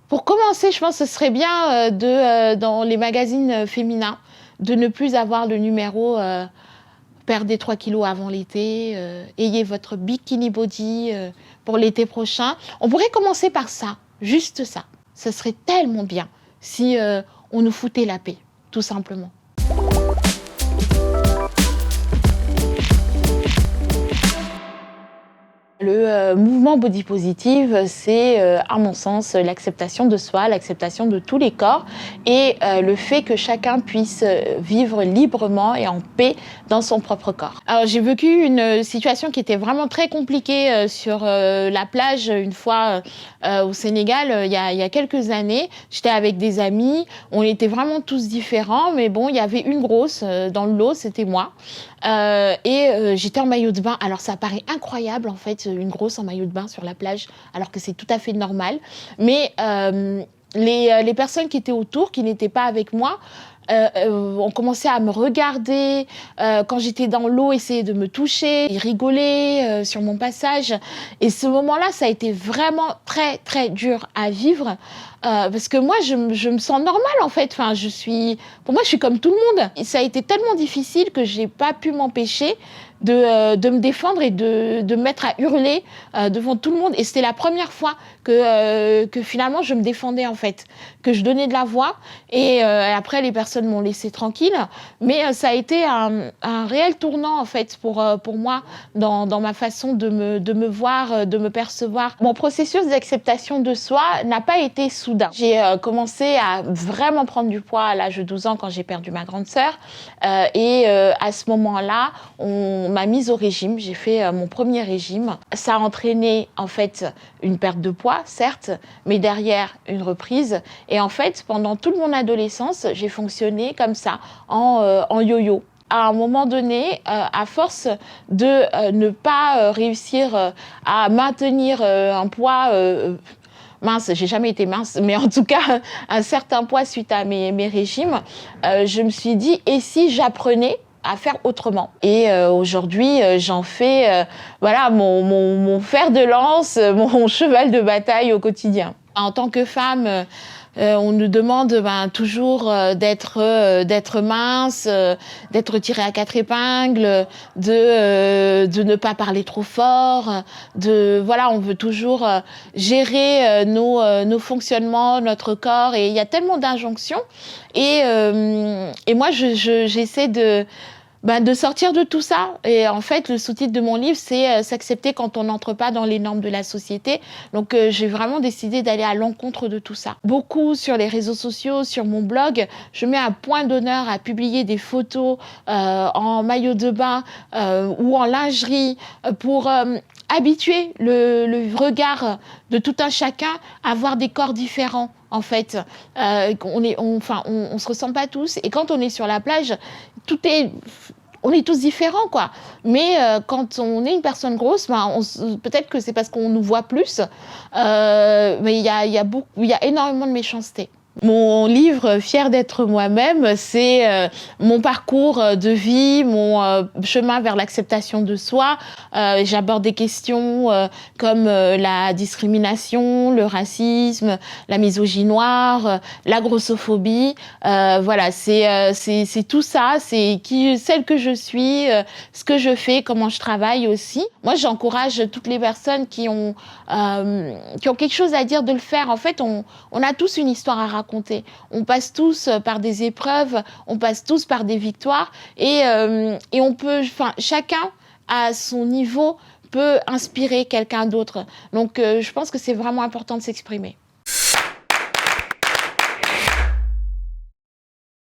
Pour commencer, je pense que ce serait bien dans les magazines féminins, de ne plus avoir le numéro perdez 3 kilos avant l'été, ayez votre bikini body pour l'été prochain. On pourrait commencer par ça, juste ça. Ce serait tellement bien si on nous foutait la paix, tout simplement. Le mouvement body positive, c'est à mon sens l'acceptation de soi, l'acceptation de tous les corps et le fait que chacun puisse vivre librement et en paix dans son propre corps. Alors j'ai vécu une situation qui était vraiment très compliquée sur la plage une fois au Sénégal il y a quelques années. J'étais avec des amis, on était vraiment tous différents, mais bon, il y avait une grosse dans le lot, c'était moi. J'étais en maillot de bain. Alors ça paraît incroyable en fait, une grosse en maillot de bain sur la plage, alors que c'est tout à fait normal. Mais les personnes qui étaient autour, qui n'étaient pas avec moi, ont commencé à me regarder quand j'étais dans l'eau, essayer de me toucher, ils rigolaient sur mon passage. Et ce moment-là, ça a été vraiment très très dur à vivre parce que moi, je me sens normale en fait. Enfin, pour moi, je suis comme tout le monde. Et ça a été tellement difficile que j'ai pas pu m'empêcher de me défendre et de me mettre à hurler devant tout le monde. Et c'était la première fois que finalement je me défendais en fait, que je donnais de la voix. Et après, les personnes m'ont laissé tranquille. Mais ça a été un réel tournant en fait pour moi dans ma façon de me voir, de me percevoir. Mon processus d'acceptation de soi n'a pas été soudain. J'ai commencé à vraiment prendre du poids à l'âge de 12 ans quand j'ai perdu ma grande sœur. À ce moment-là, on m'a mise au régime. J'ai fait mon premier régime. Ça a entraîné en fait une perte de poids, certes, mais derrière une reprise. Et en fait, pendant toute mon adolescence, j'ai fonctionné comme ça, en yo-yo. À un moment donné, à force de ne pas réussir à maintenir un poids mince, j'ai jamais été mince, mais en tout cas un certain poids suite à mes régimes, je me suis dit, et si j'apprenais à faire autrement. Et aujourd'hui, j'en fais voilà, mon fer de lance, mon cheval de bataille au quotidien. En tant que femme, on nous demande toujours d'être mince, d'être tirée à 4 épingles, de ne pas parler trop fort, voilà, on veut toujours gérer nos fonctionnements, notre corps, et il y a tellement d'injonctions. Et moi, j'essaie de sortir de tout ça. Et en fait, le sous-titre de mon livre, c'est s'accepter quand on n'entre pas dans les normes de la société. Donc, j'ai vraiment décidé d'aller à l'encontre de tout ça. Beaucoup sur les réseaux sociaux, sur mon blog, je mets un point d'honneur à publier des photos en maillot de bain ou en lingerie pour habituer le regard de tout un chacun à voir des corps différents. En fait, on se ressemble pas tous. Et quand on est sur la plage, on est tous différents, quoi. Mais quand on est une personne grosse, peut-être que c'est parce qu'on nous voit plus, mais il y a énormément de méchanceté. Mon livre, Fière d'être moi-même, c'est mon parcours de vie, mon chemin vers l'acceptation de soi. J'aborde des questions comme la discrimination, le racisme, la misogynie noire, la grossophobie. Voilà, c'est tout ça, c'est celle que je suis, ce que je fais, comment je travaille aussi. Moi, j'encourage toutes les personnes qui ont quelque chose à dire de le faire. En fait, on a tous une histoire à raconter. On passe tous par des épreuves, on passe tous par des victoires et on peut, chacun à son niveau peut inspirer quelqu'un d'autre. Donc je pense que c'est vraiment important de s'exprimer.